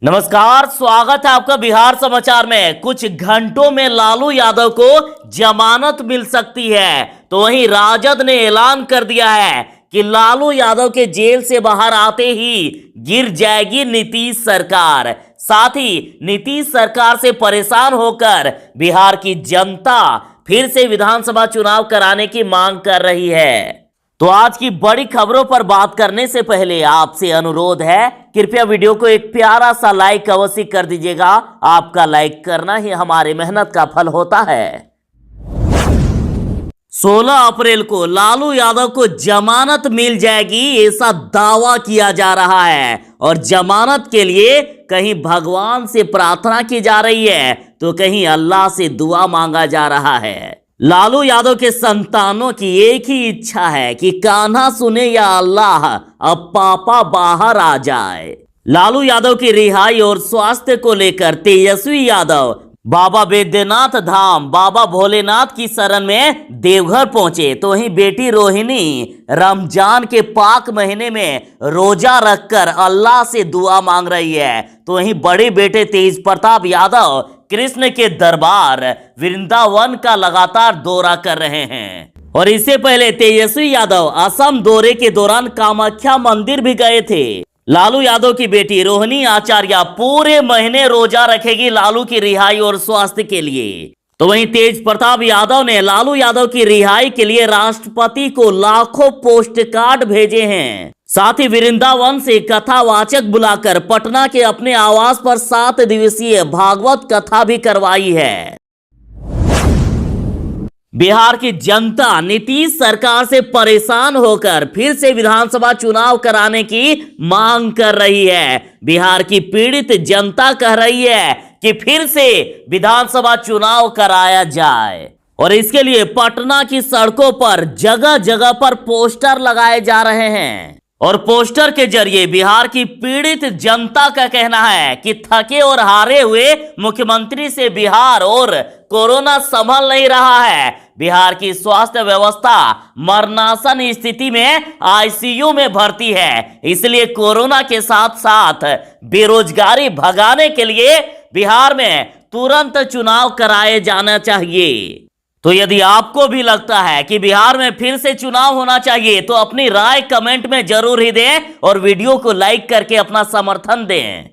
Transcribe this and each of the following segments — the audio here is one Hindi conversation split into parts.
नमस्कार, स्वागत है आपका बिहार समाचार में। कुछ घंटों में लालू यादव को जमानत मिल सकती है, तो वहीं राजद ने ऐलान कर दिया है कि लालू यादव के जेल से बाहर आते ही गिर जाएगी नीतीश सरकार। साथ ही नीतीश सरकार से परेशान होकर बिहार की जनता फिर से विधानसभा चुनाव कराने की मांग कर रही है। तो आज की बड़ी खबरों पर बात करने से पहले आपसे अनुरोध है, कृपया वीडियो को एक प्यारा सा लाइक अवश्य कर दीजिएगा। आपका लाइक करना ही हमारी मेहनत का फल होता है। 16 अप्रैल को लालू यादव को जमानत मिल जाएगी, ऐसा दावा किया जा रहा है। और जमानत के लिए कहीं भगवान से प्रार्थना की जा रही है, तो कहीं अल्लाह से दुआ मांगा जा रहा है। लालू यादव के संतानों की एक ही इच्छा है कि कान्हा सुने या अल्लाह, अब पापा बाहर आ जाए। लालू यादव की रिहाई और स्वास्थ्य को लेकर तेजस्वी यादव बाबा बैद्यनाथ धाम बाबा भोलेनाथ की शरण में देवघर पहुंचे, तो वहीं बेटी रोहिणी रमजान के पाक महीने में रोजा रखकर अल्लाह से दुआ मांग रही है। तो वहीं बड़े बेटे तेज प्रताप यादव कृष्ण के दरबार वृंदावन का लगातार दौरा कर रहे हैं। और इससे पहले तेजस्वी यादव असम दौरे के दौरान कामाख्या मंदिर भी गए थे। लालू यादव की बेटी रोहिणी आचार्य पूरे महीने रोजा रखेगी लालू की रिहाई और स्वास्थ्य के लिए। तो वहीं तेज प्रताप यादव ने लालू यादव की रिहाई के लिए राष्ट्रपति को लाखों पोस्ट कार्ड भेजे हैं। साथ ही वृंदावन से कथावाचक बुलाकर पटना के अपने आवास पर 7 दिवसीय भागवत कथा भी करवाई है। बिहार की जनता नीतीश सरकार से परेशान होकर फिर से विधानसभा चुनाव कराने की मांग कर रही है। बिहार की पीड़ित जनता कह रही है कि फिर से विधानसभा चुनाव कराया जाए, और इसके लिए पटना की सड़कों पर जगह जगह पर पोस्टर लगाए जा रहे हैं। और पोस्टर के जरिए बिहार की पीड़ित जनता का कहना है कि थके और हारे हुए मुख्यमंत्री से बिहार और कोरोना संभल नहीं रहा है। बिहार की स्वास्थ्य व्यवस्था मरणासन स्थिति में आईसीयू में भर्ती है, इसलिए कोरोना के साथ साथ बेरोजगारी भगाने के लिए बिहार में तुरंत चुनाव कराए जाना चाहिए। तो यदि आपको भी लगता है कि बिहार में फिर से चुनाव होना चाहिए, तो अपनी राय कमेंट में जरूर ही दें और वीडियो को लाइक करके अपना समर्थन दें।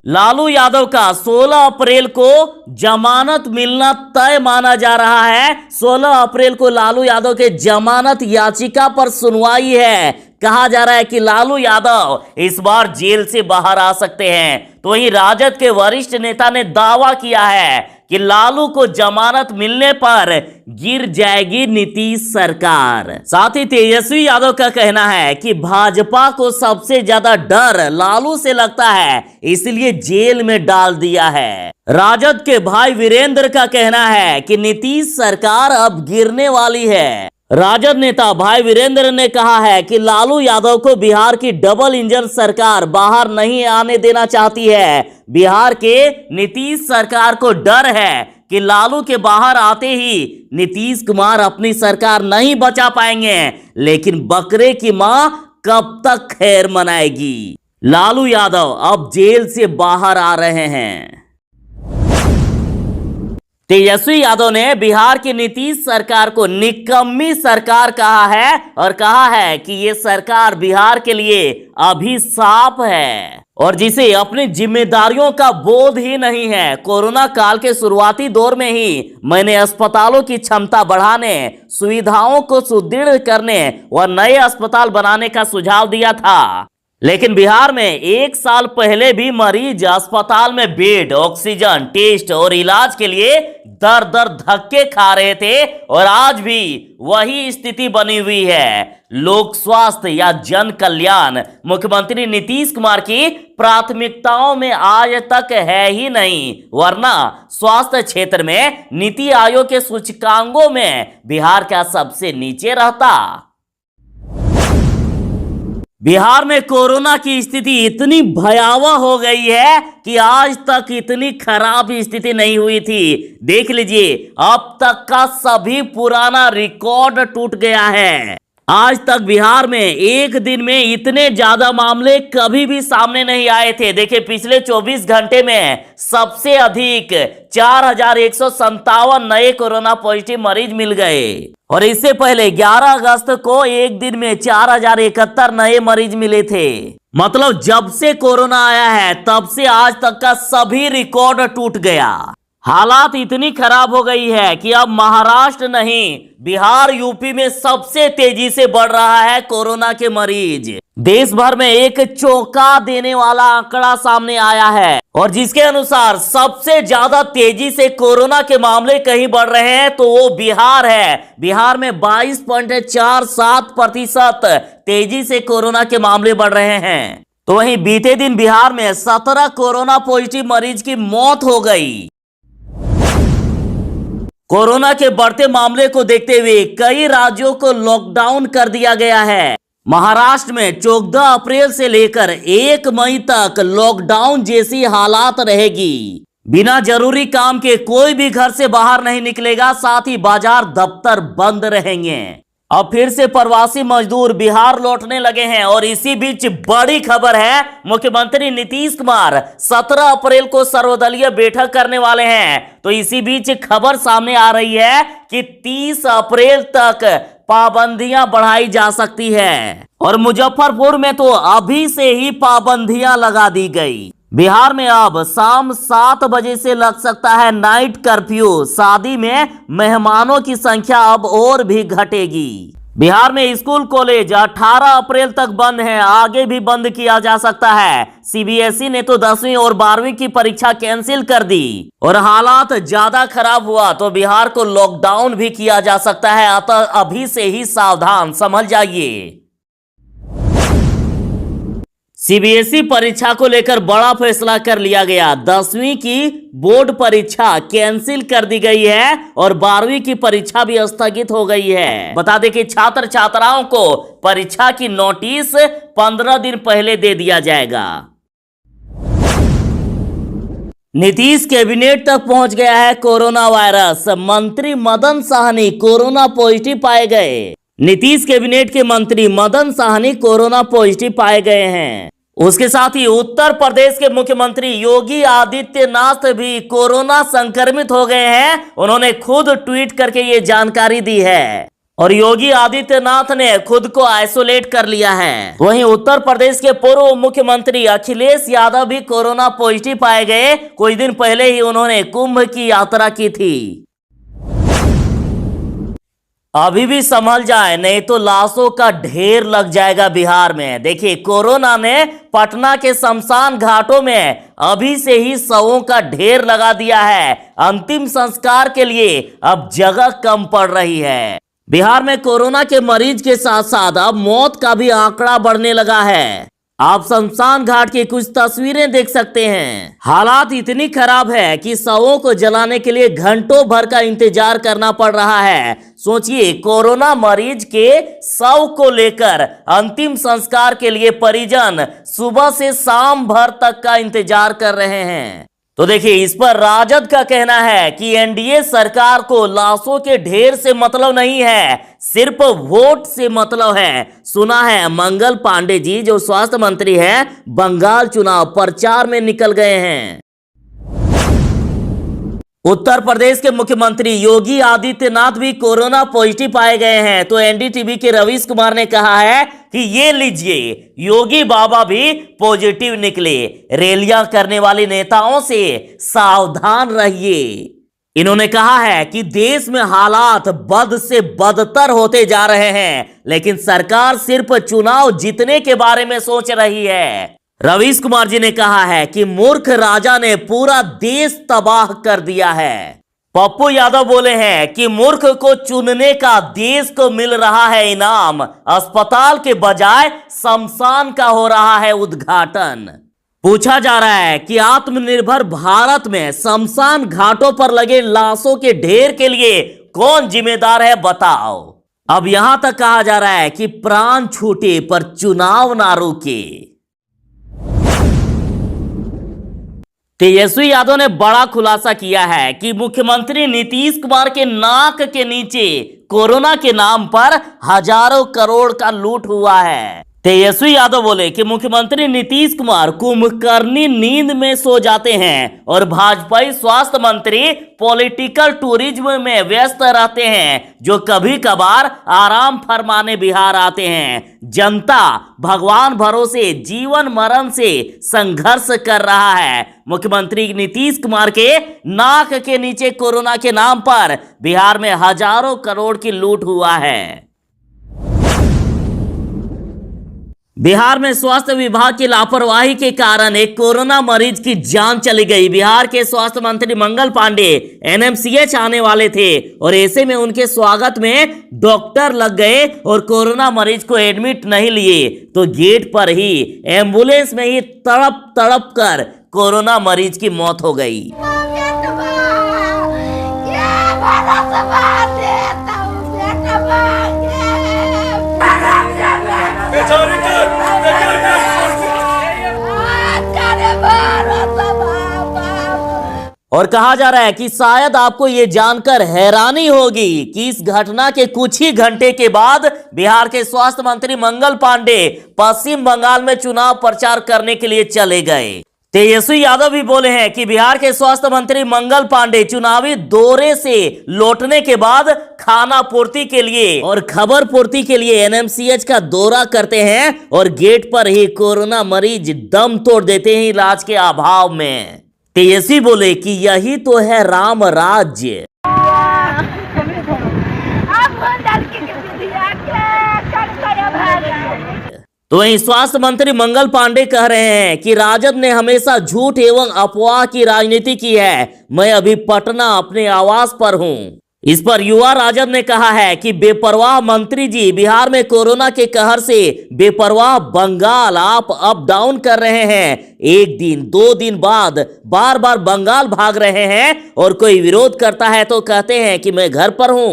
लालू यादव का 16 अप्रैल को जमानत मिलना तय माना जा रहा है। 16 अप्रैल को लालू यादव के जमानत याचिका पर सुनवाई है। कहा जा रहा है कि लालू यादव इस बार जेल से बाहर आ सकते हैं। तो वहीं राजद के वरिष्ठ नेता ने दावा किया है कि लालू को जमानत मिलने पर गिर जाएगी नीतीश सरकार। साथ ही तेजस्वी यादव का कहना है कि भाजपा को सबसे ज्यादा डर लालू से लगता है, इसलिए जेल में डाल दिया है। राजद के भाई वीरेंद्र का कहना है कि नीतीश सरकार अब गिरने वाली है। राजद नेता भाई वीरेंद्र ने कहा है कि लालू यादव को बिहार की डबल इंजन सरकार बाहर नहीं आने देना चाहती है। बिहार के नीतीश सरकार को डर है कि लालू के बाहर आते ही नीतीश कुमार अपनी सरकार नहीं बचा पाएंगे, लेकिन बकरे की मां कब तक खैर मनाएगी। लालू यादव अब जेल से बाहर आ रहे हैं। तेजस्वी यादव ने बिहार की नीतीश सरकार को निकम्मी सरकार कहा है और कहा है कि ये सरकार बिहार के लिए अभिशाप है और जिसे अपनी जिम्मेदारियों का बोध ही नहीं है। कोरोना काल के शुरुआती दौर में ही मैंने अस्पतालों की क्षमता बढ़ाने, सुविधाओं को सुदृढ़ करने व नए अस्पताल बनाने का सुझाव दिया था, लेकिन बिहार में 1 साल पहले भी मरीज अस्पताल में बेड, ऑक्सीजन, टेस्ट और इलाज के लिए दर दर धक्के खा रहे थे, और आज भी वही स्थिति बनी हुई है। लोक स्वास्थ्य या जन कल्याण मुख्यमंत्री नीतीश कुमार की प्राथमिकताओं में आज तक है ही नहीं, वरना स्वास्थ्य क्षेत्र में नीति आयोग के सूचकांकों में बिहार का सबसे नीचे रहता। बिहार में कोरोना की स्थिति इतनी भयावह हो गई है कि आज तक इतनी खराब स्थिति नहीं हुई थी। देख लीजिए, अब तक का सभी पुराना रिकॉर्ड टूट गया है। आज तक बिहार में एक दिन में इतने ज्यादा मामले कभी भी सामने नहीं आए थे। देखिए, पिछले 24 घंटे में सबसे अधिक 4,157 नए कोरोना पॉजिटिव मरीज मिल गए और इससे पहले 11 अगस्त को एक दिन में 4,071 नए मरीज मिले थे। मतलब जब से कोरोना आया है तब से आज तक का सभी रिकॉर्ड टूट गया। हालात इतनी खराब हो गई है कि अब महाराष्ट्र नहीं, बिहार यूपी में सबसे तेजी से बढ़ रहा है कोरोना के मरीज। देश भर में एक चौंका देने वाला आंकड़ा सामने आया है और जिसके अनुसार सबसे ज्यादा तेजी से कोरोना के मामले कहीं बढ़ रहे हैं तो वो बिहार है। बिहार में 22.47% तेजी से कोरोना के मामले बढ़ रहे हैं। तो वहीं बीते दिन बिहार में 17 कोरोना पॉजिटिव मरीज की मौत हो गई। कोरोना के बढ़ते मामले को देखते हुए कई राज्यों को लॉकडाउन कर दिया गया है। महाराष्ट्र में 14 अप्रैल से लेकर 1 मई तक लॉकडाउन जैसी हालात रहेगी। बिना जरूरी काम के कोई भी घर से बाहर नहीं निकलेगा, साथ ही बाजार दफ्तर बंद रहेंगे। अब फिर से प्रवासी मजदूर बिहार लौटने लगे हैं और इसी बीच बड़ी खबर है, मुख्यमंत्री नीतीश कुमार 17 अप्रैल को सर्वदलीय बैठक करने वाले हैं। तो इसी बीच खबर सामने आ रही है कि 30 अप्रैल तक पाबंदियां बढ़ाई जा सकती है और मुजफ्फरपुर में तो अभी से ही पाबंदियां लगा दी गई। बिहार में अब शाम 7 बजे से लग सकता है नाइट कर्फ्यू। शादी में मेहमानों की संख्या अब और भी घटेगी। बिहार में स्कूल कॉलेज 18 अप्रैल तक बंद है, आगे भी बंद किया जा सकता है। सीबीएसई ने तो 10वीं और 12वीं की परीक्षा कैंसिल कर दी और हालात ज्यादा खराब हुआ तो बिहार को लॉकडाउन भी किया जा सकता है। अतः अभी से ही सावधान, समझ जाइए। सीबीएसई परीक्षा को लेकर बड़ा फैसला कर लिया गया। 10वीं की बोर्ड परीक्षा कैंसिल कर दी गई है और 12वीं की परीक्षा भी स्थगित हो गई है। बता दें कि छात्र छात्राओं को परीक्षा की नोटिस 15 दिन पहले दे दिया जाएगा। नीतीश कैबिनेट तक पहुंच गया है कोरोना वायरस। मंत्री मदन साहनी कोरोना पॉजिटिव पाए गए। नीतीश कैबिनेट के मंत्री मदन साहनी कोरोना पॉजिटिव पाए गए हैं। उसके साथ ही उत्तर प्रदेश के मुख्यमंत्री योगी आदित्यनाथ भी कोरोना संक्रमित हो गए हैं। उन्होंने खुद ट्वीट करके ये जानकारी दी है और योगी आदित्यनाथ ने खुद को आइसोलेट कर लिया है। वहीं उत्तर प्रदेश के पूर्व मुख्यमंत्री अखिलेश यादव भी कोरोना पॉजिटिव पाए गए। कुछ दिन पहले ही उन्होंने कुंभ की यात्रा की थी। अभी भी संभल जाए, नहीं तो लाशों का ढेर लग जाएगा बिहार में। देखिए, कोरोना ने पटना के शमशान घाटों में अभी से ही शवों का ढेर लगा दिया है। अंतिम संस्कार के लिए अब जगह कम पड़ रही है। बिहार में कोरोना के मरीज के साथ साथ अब मौत का भी आंकड़ा बढ़ने लगा है। आप शमशान घाट की कुछ तस्वीरें देख सकते हैं। हालात इतनी खराब है कि शवों को जलाने के लिए घंटों भर का इंतजार करना पड़ रहा है। सोचिए, कोरोना मरीज के शव को लेकर अंतिम संस्कार के लिए परिजन सुबह से शाम भर तक का इंतजार कर रहे हैं। तो देखिए, इस पर राजद का कहना है कि एनडीए सरकार को लाशों के ढेर से मतलब नहीं है, सिर्फ वोट से मतलब है। सुना है मंगल पांडे जी जो स्वास्थ्य मंत्री हैं, बंगाल चुनाव प्रचार में निकल गए हैं। उत्तर प्रदेश के मुख्यमंत्री योगी आदित्यनाथ भी कोरोना पॉजिटिव पाए गए हैं। तो एनडीटीवी के रवीश कुमार ने कहा है कि ये लीजिए, योगी बाबा भी पॉजिटिव निकले। रैलियां करने वाले नेताओं से सावधान रहिए। इन्होंने कहा है कि देश में हालात बद से बदतर होते जा रहे हैं, लेकिन सरकार सिर्फ चुनाव जीतने के बारे में सोच रही है। रवीश कुमार जी ने कहा है कि मूर्ख राजा ने पूरा देश तबाह कर दिया है। पप्पू यादव बोले हैं कि मूर्ख को चुनने का देश को मिल रहा है इनाम, अस्पताल के बजाय शमशान का हो रहा है उद्घाटन। पूछा जा रहा है कि आत्मनिर्भर भारत में शमशान घाटों पर लगे लाशों के ढेर के लिए कौन जिम्मेदार है, बताओ। अब यहां तक कहा जा रहा है कि प्राण छूटे पर चुनाव ना रुके। तेजस्वी यादव ने बड़ा खुलासा किया है कि मुख्यमंत्री नीतीश कुमार के नाक के नीचे कोरोना के नाम पर हजारों करोड़ का लूट हुआ है। तेजस्वी यादव बोले कि मुख्यमंत्री नीतीश कुमार कुंभकर्णी नींद में सो जाते हैं और भाजपाई स्वास्थ्य मंत्री पॉलिटिकल टूरिज्म में व्यस्त रहते हैं, जो कभी कभार आराम फरमाने बिहार आते हैं। जनता भगवान भरोसे जीवन मरण से संघर्ष कर रहा है। मुख्यमंत्री नीतीश कुमार के नाक के नीचे कोरोना के नाम पर बिहार में हजारों करोड़ की लूट हुआ है। बिहार में स्वास्थ्य विभाग की लापरवाही के कारण एक कोरोना मरीज की जान चली गई। बिहार के स्वास्थ्य मंत्री मंगल पांडे एनएमसीएच आने वाले थे और ऐसे में उनके स्वागत में डॉक्टर लग गए और कोरोना मरीज को एडमिट नहीं लिए तो गेट पर ही एम्बुलेंस में ही तड़प तड़प कर कोरोना मरीज की मौत हो गई। और कहा जा रहा है कि शायद आपको यह जानकर हैरानी होगी कि इस घटना के कुछ ही घंटे के बाद बिहार के स्वास्थ्य मंत्री मंगल पांडे पश्चिम बंगाल में चुनाव प्रचार करने के लिए चले गए। तेजस्वी यादव भी बोले हैं कि बिहार के स्वास्थ्य मंत्री मंगल पांडे चुनावी दौरे से लौटने के बाद खाना पूर्ति के लिए और खबर पूर्ति के लिए एनएमसीएच का दौरा करते हैं और गेट पर ही कोरोना मरीज दम तोड़ देते हैं इलाज के अभाव में। तेजस्वी बोले कि यही तो है राम राज्य। तो वहीं स्वास्थ्य मंत्री मंगल पांडे कह रहे हैं कि राजद ने हमेशा झूठ एवं अफवाह की राजनीति की है। मैं अभी पटना अपने आवास पर हूं। इस पर युवा राजद ने कहा है कि बेपरवाह मंत्री जी, बिहार में कोरोना के कहर से बेपरवाह बंगाल आप अप डाउन कर रहे हैं। एक दिन 2 दिन बाद बार बार बंगाल भाग रहे हैं और कोई विरोध करता है तो कहते हैं कि मैं घर पर हूं।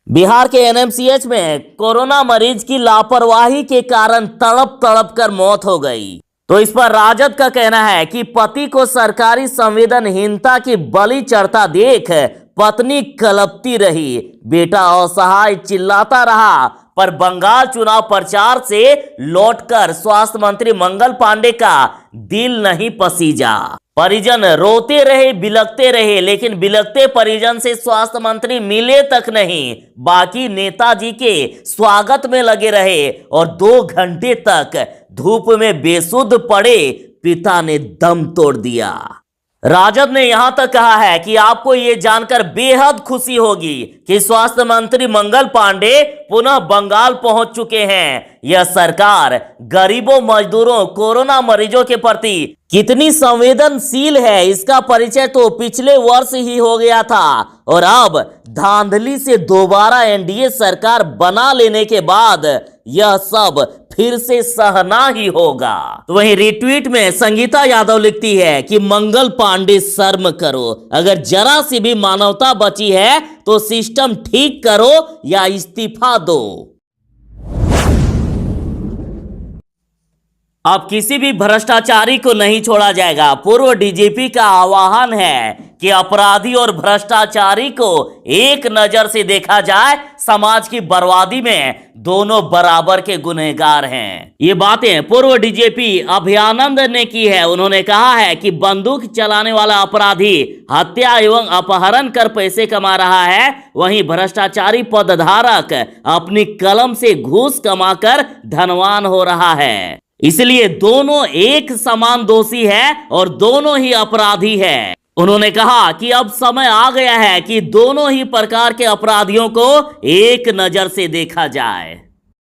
बिहार के एनएमसीएच में कोरोना मरीज की लापरवाही के कारण तड़प तड़प कर मौत हो गई। तो इस पर राजद का कहना है कि पति को सरकारी संवेदनहीनता की बलि चढ़ता देख पत्नी कलपती रही, बेटा असहाय चिल्लाता रहा, पर बंगाल चुनाव प्रचार से लौटकर स्वास्थ्य मंत्री मंगल पांडे का दिल नहीं पसीजा। परिजन रोते रहे, बिलखते रहे, लेकिन बिलखते परिजन से स्वास्थ्य मंत्री मिले तक नहीं। बाकी नेताजी के स्वागत में लगे रहे और 2 घंटे तक धूप में बेसुध पड़े पिता ने दम तोड़ दिया। राजद ने यहां तक कहा है कि आपको यह जानकर बेहद खुशी होगी कि स्वास्थ्य मंत्री मंगल पांडे पुनः बंगाल पहुंच चुके हैं। यह सरकार गरीबों, मजदूरों, कोरोना मरीजों के प्रति कितनी संवेदनशील है इसका परिचय तो पिछले वर्ष ही हो गया था और अब धांधली से दोबारा एनडीए सरकार बना लेने के बाद यह सब फिर से सहना ही होगा। तो वहीं रिट्वीट में संगीता यादव लिखती है कि मंगल पांडे शर्म करो, अगर जरा सी भी मानवता बची है तो सिस्टम ठीक करो या इस्तीफा दो। अब किसी भी भ्रष्टाचारी को नहीं छोड़ा जाएगा। पूर्व डीजीपी का आह्वान है कि अपराधी और भ्रष्टाचारी को एक नजर से देखा जाए। समाज की बर्बादी में दोनों बराबर के गुनहगार हैं। ये बातें पूर्व डीजीपी अभयानंद ने की है। उन्होंने कहा है कि बंदूक चलाने वाला अपराधी हत्या एवं अपहरण कर पैसे कमा रहा है, वहीं भ्रष्टाचारी पदधारक अपनी कलम से घूस कमाकर धनवान हो रहा है। इसलिए दोनों एक समान दोषी है और दोनों ही अपराधी है। उन्होंने कहा कि अब समय आ गया है कि दोनों ही प्रकार के अपराधियों को एक नजर से देखा जाए।